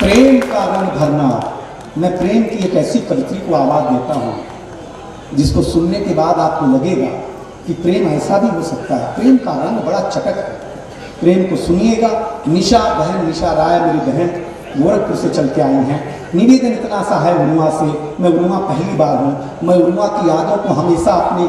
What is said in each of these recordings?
प्रेम का रंग भरना। मैं प्रेम की एक ऐसी कवित्री को आवाज़ देता हूँ जिसको सुनने के बाद आपको लगेगा कि प्रेम ऐसा भी हो सकता है। प्रेम का रंग बड़ा चटक है। प्रेम को सुनिएगा। निशा बहन, निशा राय मेरी बहन गोरखपुर से चल के आई हैं। निवेदन इतना सा है उरुआ से, मैं उरुआ पहली बार हूँ। मैं उरुआ की यादों को हमेशा अपने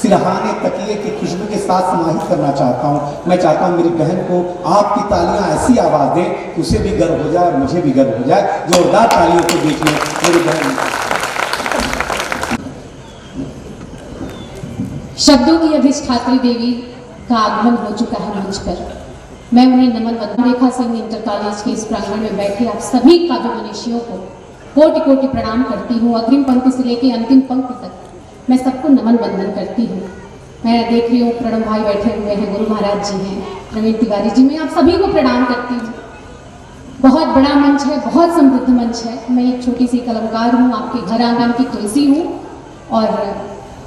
सिरहाने तकिए की खुशबू के साथ समाहित करना चाहता हूँ। मैं चाहता हूँ मेरी बहन को आपकी तालियां ऐसी आवाज़ दें कि उसे भी गर्व हो जाए और मुझे भी गर्व हो जाए। जोरदार तालियों के बीच में मेरी बहन। शब्दों की अधिष्ठात्री देवी का आगमन हो चुका है मंच पर। मैं उन्हें नमन बदन रेखा सिंह इंटर कॉलेज के इस प्रांगण में बैठे आप सभी काव्य मनीषियों को कोटि कोटि प्रणाम करती हूँ। अग्रिम पंक्ति से लेकर अंतिम पंक्ति तक मैं सबको नमन बंदन करती हूँ। मैं देख रही हूँ प्रणव भाई बैठे हुए हैं, गुरु महाराज जी हैं, प्रवीण तिवारी जी, मैं आप सभी को प्रणाम करती हूँ। बहुत बड़ा मंच है, बहुत समृद्ध मंच है। मैं एक छोटी सी कलमकार हूँ, आपके घर आंगन की तुलसी हूँ और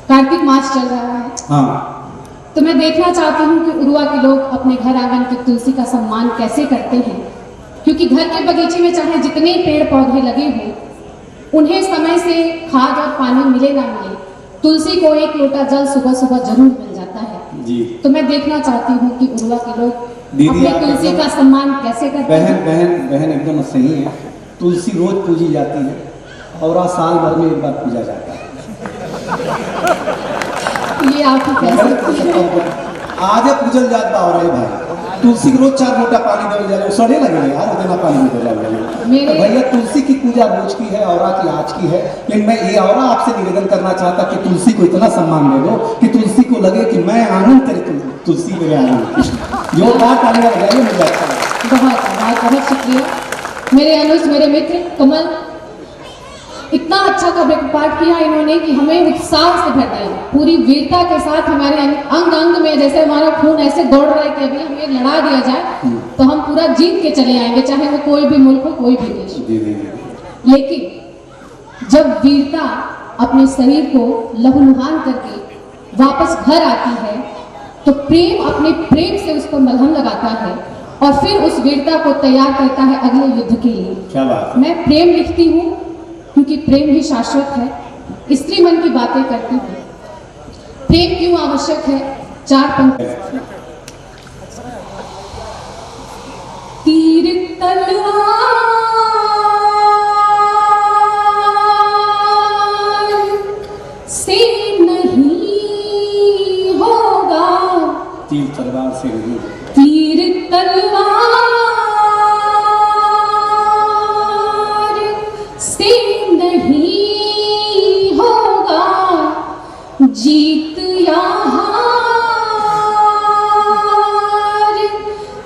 कार्तिक मास चल रहा है। हाँ। तो मैं देखना चाहती हूँ कि उरुआ के लोग अपने घर आंगन की तुलसी का सम्मान कैसे करते हैं, क्योंकि घर के बगीचे में चाहे जितने पेड़ पौधे लगे हों, उन्हें समय से खाद और पानी मिले ना मिले, तुलसी को एक लोटा जल सुबह सुबह जरूर मिल जाता है जी। तो मैं देखना चाहती हूँ कि उरुआ के लोग अपनी तुलसी का सम्मान कैसे करते हैं। बहन एकदम सही है। तुलसी रोज पूजी जाती है और साल भर में एक बार पूजा जाता है। ये आप ही कह सकते हैं। आज पूजल जात बा और भाई तुलसी को रोज 4 लोटा पानी दे जाए, सड़े लगे यार, उतना पानी में दे जाए। भैया तुलसी की पूजा रोज की है, और की आज की है। लेकिन मैं ये और आपसे निवेदन करना चाहता कि तुलसी को इतना सम्मान दे दो कि तुलसी को लगे कि मैं आनंद तेरे तुलसी मेरे आनंद। जोरदार तालियां बजाइए, मुझे अच्छा लगा। बहुत बहुत बहुत शुक्रिया मेरे अनुज, मेरे मित्र कमल। इतना अच्छा काव्य पाठ किया इन्होंने कि हमें उत्साह से भर दिया। पूरी वीरता के साथ हमारे अंग अंग में जैसे हमारा खून ऐसे दौड़ रहा है कि अभी हमें लड़ा दिया जाए तो हम पूरा जीत के चले आएंगे, चाहे वो कोई भी मुल्क हो, कोई भी देश। लेकिन जब वीरता अपने शरीर को लहूलुहान करके वापस घर आती है तो प्रेम अपने प्रेम से उसको मलहम लगाता है और फिर उस वीरता को तैयार करता है अगले युद्ध के लिए। क्या बात। मैं प्रेम लिखती हूँ क्योंकि प्रेम ही शाश्वत है। स्त्री मन की बातें करती हूँ। प्रेम क्यों आवश्यक है? 4 पंक्ति। तीर तलवार से नहीं होगा, तीर तलवार से नहीं, तीर तलवार से नहीं होगा, जीत या हार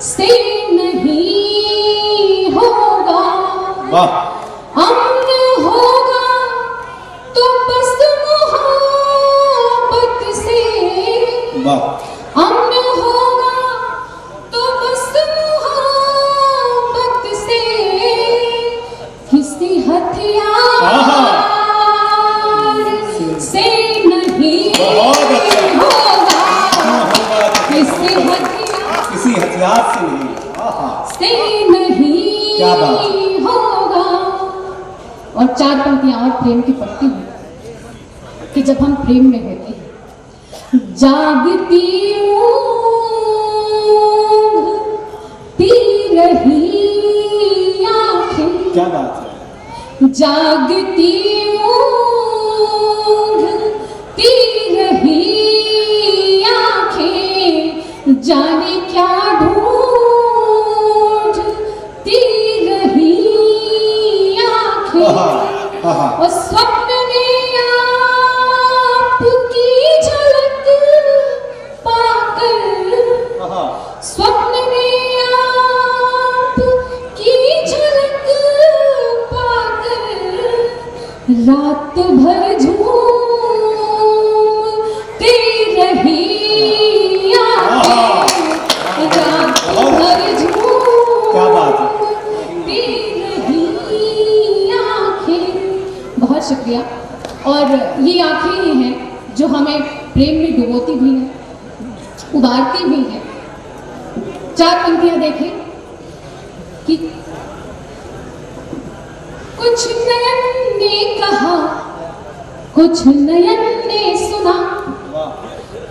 से नहीं होगा। वाह। अमन होगा तो बस मोहब्बत से, वाह। अमन होगा तो बस मोहब्बत से, किसी हथियार से नहीं होगा, किसी हथियार से नहीं, से नहीं होगा। और 4 पंक्तियां और प्रेम की पढ़ती हूँ कि जब हम प्रेम में होते हैं, जागती ऊँघती रही आँखें, क्या बात है, जागती ऊँघती रही आँखें, जाने क्या ढूंढती रही आँखें, और स्वप्न में आपकी झलक पाकर, स्वप्न में आपकी झलक पाकर, रात भर झूमती रही आँखें, रात भर झूमती रही आँखें। बहुत शुक्रिया। और ये आँखें ही हैं जो हमें प्रेम में डुबोती भी हैं, उबारती भी हैं। 4 पंक्तियां देखें कि कुछ नयन ने कहा, कुछ नयन ने सुना,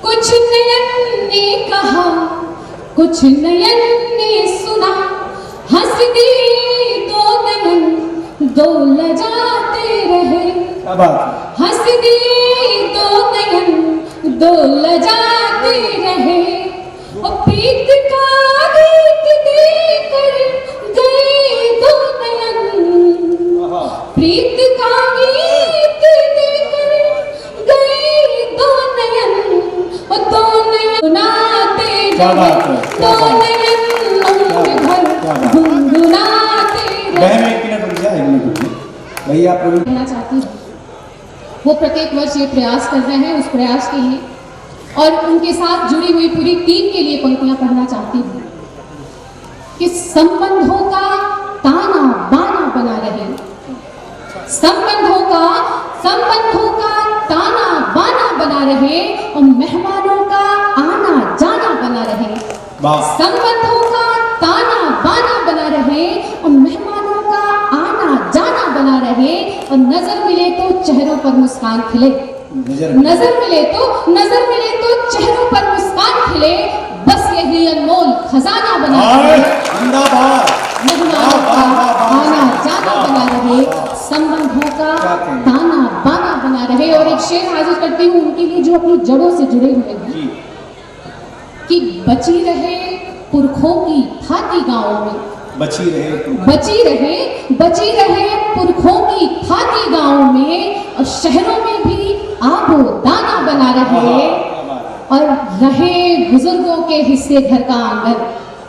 कुछ नयन ने कहा, कुछ नयन ने सुना, हंस दिए दो नयन, दो लजाते रहे, हंस दिए दो नयन, दो लजाते रहे, और प्रीत का गीत देकर गए दो नयन, प्रीत का गीत देकर गए दो नयन, और दो नयन सुनाते रहे, दो नयन उनके घर गुनगुनाते रहे। भैया कहना चाहती हूँ, वो प्रत्येक वर्ष ये प्रयास कर रहे हैं, उस प्रयास के लिए और उनके साथ जुड़ी हुई पूरी टीम के लिए पंक्तियां पढ़ना चाहती हूँ कि संबंधों का ताना बाना बना रहे, संबंधों का ताना बाना बना रहे, और मेहमानों का आना जाना बना रहे, संबंधों का ताना बाना बना रहे, और मेहमानों का आना जाना बना रहे, और नजर मिले तो चेहरों पर मुस्कान खिले, नजर मिले तो चेहरों पर मुस्कान खिले, बस यही अनमोल खजाना बना रहे, मेहमानों का आना जाना बना रहे, संबंधों का ताना बाना बना रहे। और एक शेर हाजिर करती हूँ उनके लिए जो अपनी जड़ों से जुड़े हुए हैं कि बची रहे पुरखों की थाती गाँव में, बची रहे पुरखों की थाती गाँव में, और शहरों में भी आबो दाना बना रहे, और रहे बुजुर्गों के हिस्से घर का आंगन,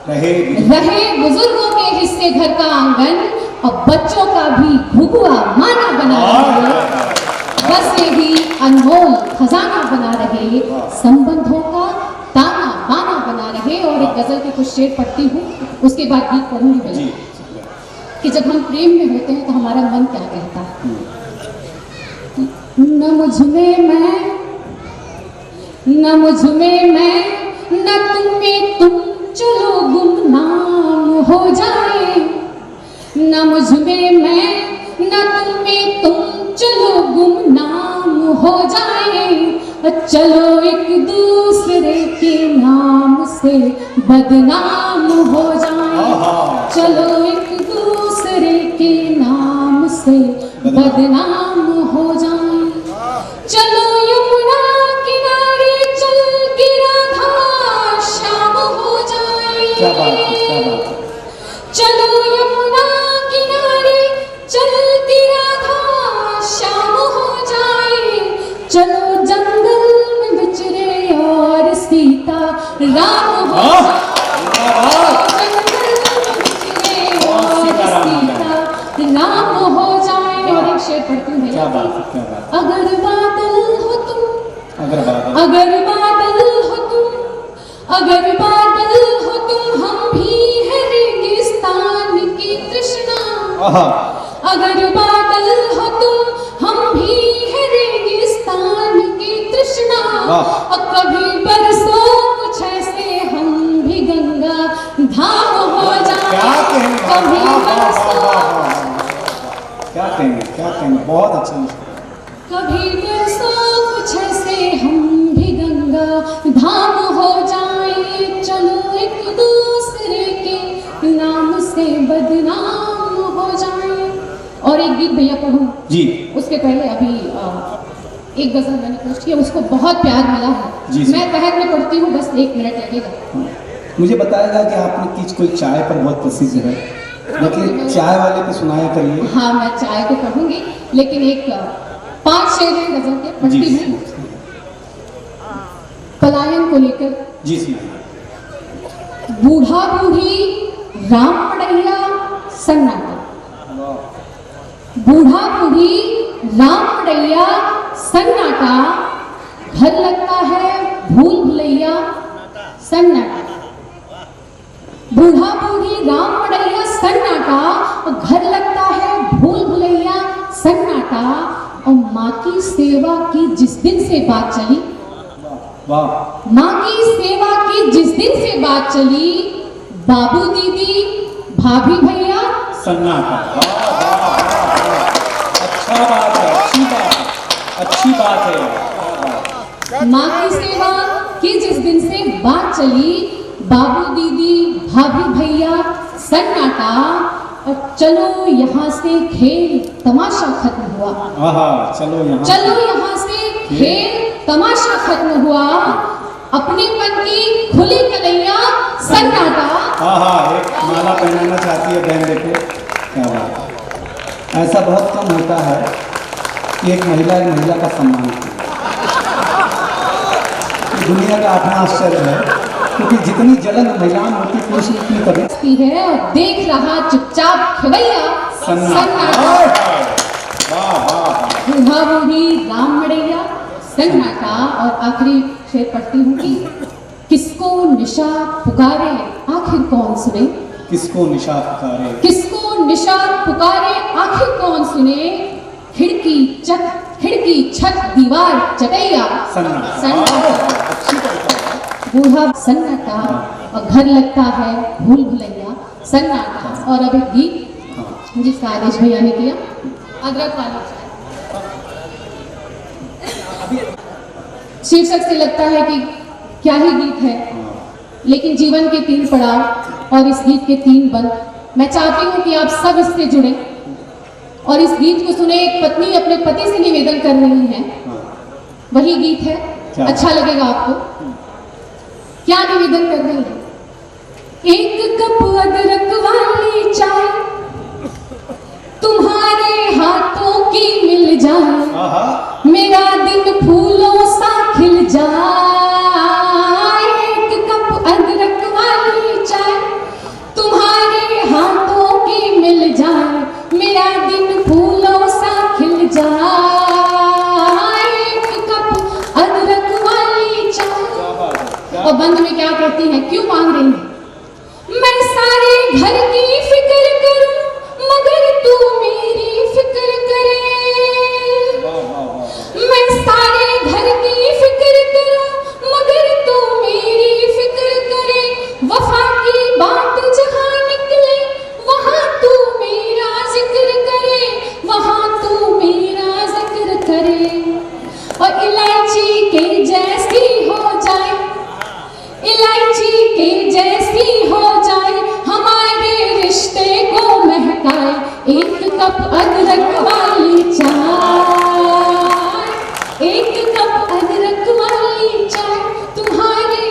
रहे बुजुर्गों के हिस्से घर का आंगन, और बच्चों का भी भुगुआ माना बना रहे, बस यही अनमोल खजाना बना रहे, संबंधों का ताना बाना बना रहे। और एक गजल के कुछ शेर पढ़ती हूँ, उसके बाद गीत पढ़ूंगी मैं कि जब हम प्रेम में होते हैं तो हमारा मन क्या कहता है। न मुझ में मैं, न मुझ में मैं, न तुम में तुम, चलो गुमनाम हो जाए, न मुझ में मैं, न तुम में तुम, चलो गुमनाम हो जाए, चलो एक दूसरे के नाम से बदनाम हो जाए, चलो एक दूसरे के नाम से बदनाम हो जाए, चलो यमुना किनारे चल के राधा श्याम हो जाए, चलो यमुना किनारे चल के राधा श्याम हो जाए, चलो जंगल में बिछड़े और सीता राम हो जाए, जंगल में बिछड़े और सीता राम हो जाए। और एक शेर पढ़ती हूँ भैया, अगर बादल हो तुम, अगर बादल हो तुम, अगर बादल हो तुम, हम भी हैं रेगिस्तान की तृष्णा, अगर बादल हो तुम, हम भी हैं रेगिस्तान की तृष्णा, और कभी बरसो कुछ ऐसे हम भी गंगा धाम हो जाए, कभी बरसो, क्या कहेंगे, बहुत अच्छा, कभी बरसो कुछ ऐसे हम भी गंगा धाम हो जाए, चलो एक दूसरे के नाम से बदनाम हो जाए। और एक गीत भैया पढ़ूं जी, उसके पहले अभी एक गजल मैंने पोस्ट किया, उसको बहुत प्यार मिला है, मैं तहत में पढ़ती हूँ, बस 1 मिनट लगेगा। मुझे बताएगा कि आपने की कोई चाय पर बहुत प्रसिद्ध है, लेकिन चाय वाले पे सुनाया करिए। हाँ, मैं चाय को पढ़ूंगी, लेकिन एक 5 शेर हैं गजल के पढ़ती हूँ। पलायन को लेकर जी, बूढ़ा बूढ़ी राम पड़ैया सन्नाटा, बूढ़ा बूढ़ी राम पड़ैया सन्नाटा, घर लगता है भूल भुलैया सन्नाटा, बूढ़ा बूढ़ी राम पड़ैया सन्नाटा, और घर लगता है भूल भुलैया सन्नाटा, और माँ की सेवा की जिस दिन से बात चली, माँ की सेवा की जिस दिन से बात चली, बाबू दीदी भाभी भैया सन्नाटा। बात है, अच्छी बात है। माँ की सेवा की जिस दिन से बात चली, बाबू दीदी भाभी भैया सन्नाटा, और चलो यहाँ से खेल तमाशा खत्म हुआ। आहा, चलो यहाँ से खेल तमाशा खत्म हुआ, अपनेपन की खुली कन्हैया सन्नाटा। आहा, एक माला पहनाना चाहती है बहन, देखो क्या बात है। ऐसा बहुत कम होता है कि एक महिला का सम्मान करे। दुनिया का अपना आश्चर्य है, क्योंकि जितनी जलन महिलाएं होती पुरुष उतनी कभी है, और देख रहा चुपचाप खवैया सन्नाटा। बूढ़ा बूढ़ी राम मड़ैया सन्नाटा। और आखिरी शेर पढ़ती हूँ कि किसको निशा पुकारे आखिर कौन सुने, किसको निशा पुकारे, किसको निशा पुकारे आखिर कौन सुने, खिड़की छत दीवार चटैया सन्नाटा। बूढ़ा सन्नाटा, और घर लगता है भूल भुलैया सन्नाटा। और अब एक गीत जिसका आदेश भैया ने किया, अदरक वाली चाय। शीर्षक से लगता है कि क्या ही गीत है, लेकिन जीवन के 3 पड़ाव और इस गीत के 3 बंद। मैं चाहती हूँ कि आप सब इससे जुड़े और इस गीत को सुने। एक पत्नी अपने पति से निवेदन कर रही है, वही गीत है, अच्छा लगेगा आपको। क्या निवेदन कर रही है? एक कप अदरक वाली चाय तुम्हारे हाथों की मिल जाए, मेरा दिन फूलों सा खिल जाए। एक कप अदरक वाली चाय तुम्हारे हाथों की मिल जाए, मेरा दिन फूलों सा खिल जाए। एक कप अदरक वाली चाय। और बंद में क्या कहती है, क्यों मांग रही है? मैं सारे घर की फिक्र करूं मगर तू मेरी फिक्र करे। मैं सारे घर की फिक्र करूं मगर तू मेरी फिक्र करे। वफा की बात जहां निकले वहां तू मेरा जिक्र करे, वहां तू मेरा जिक्र करे। और इलायची के जैसी हो जाए, इलायची के जैसी हो जाए, हमारे रिश्ते को महकाए एक कप अदरक वाली चाय। एक कप अदरक वाली चाय तुम्हारे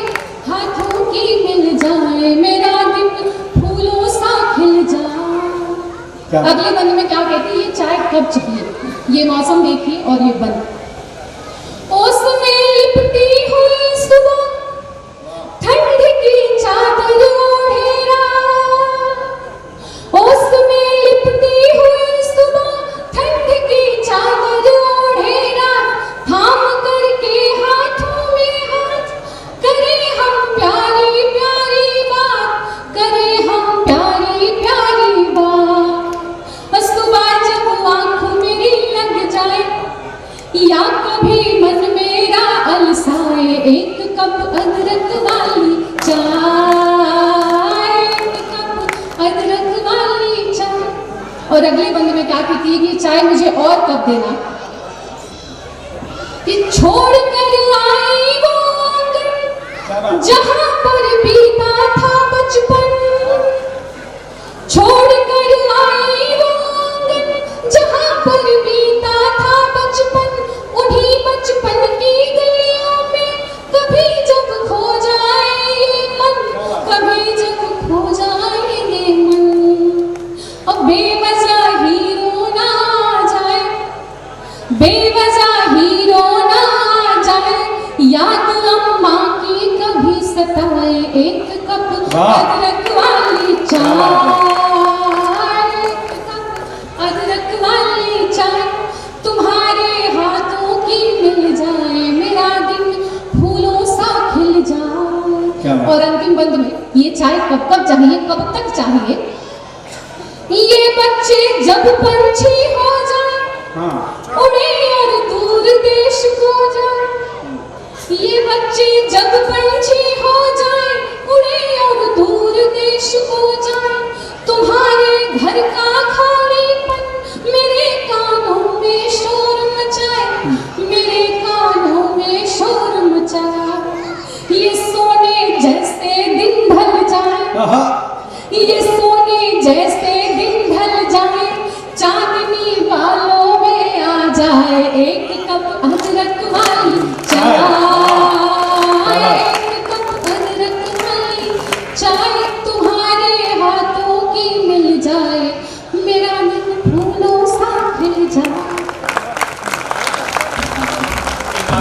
हाथों की मिल जाए, मेरा दिन फूलों सा खिल जाए। अगले बंद में क्या कहती है, ये चाय कब चाहिए, ये मौसम देखिए और ये बंद। उसमें लिपटी हुई सुबह ठंड की चादर ओढ़े रात, उसमें लिपटी हुई सुबह ठंड की चादर ओढ़े रात। थाम करके हाथों में हाथ करे हम प्यारी प्यारी बात, करे हम प्यारी प्यारी बात। सुबह जब आँख मेरी लग जाए या कभी मन मेरा अलसाए, एक कप अदरक वाली चाय, एक कप अदरक वाली चाय। और अगले बंद में क्या कहती है कि चाय मुझे और कब देना, कि छोड़ कर आई वो आंगन जहां पर बीता था बचपन, छोड़ कर आई वो आंगन जहां पर बीता था बचपन। उन्हीं बचपन की गलियों में कभी जब खो जाए ये मन, कभी जब खो जाए ये मन। अब बेवजह ही रोना आ जाए, बेवजह ही रोना आ जाए, याद अम्मा की कभी सताए एक कप अदरक वाली चाय। एक कप अदरक वाली चाय तुम्हारे हाथों की मिल जाए, मेरा दिन फूलों सा खिल जाए। और अंतिम बंद में ये चाय कब कब चाहिए, कब तक चाहिए? ये बच्चे जब पंछी हो जाए, उड़े और दूर देश को जाए। ये बच्चे जब पंछी हो जाए, उड़े और दूर देश को जाए। तुम्हारे घर का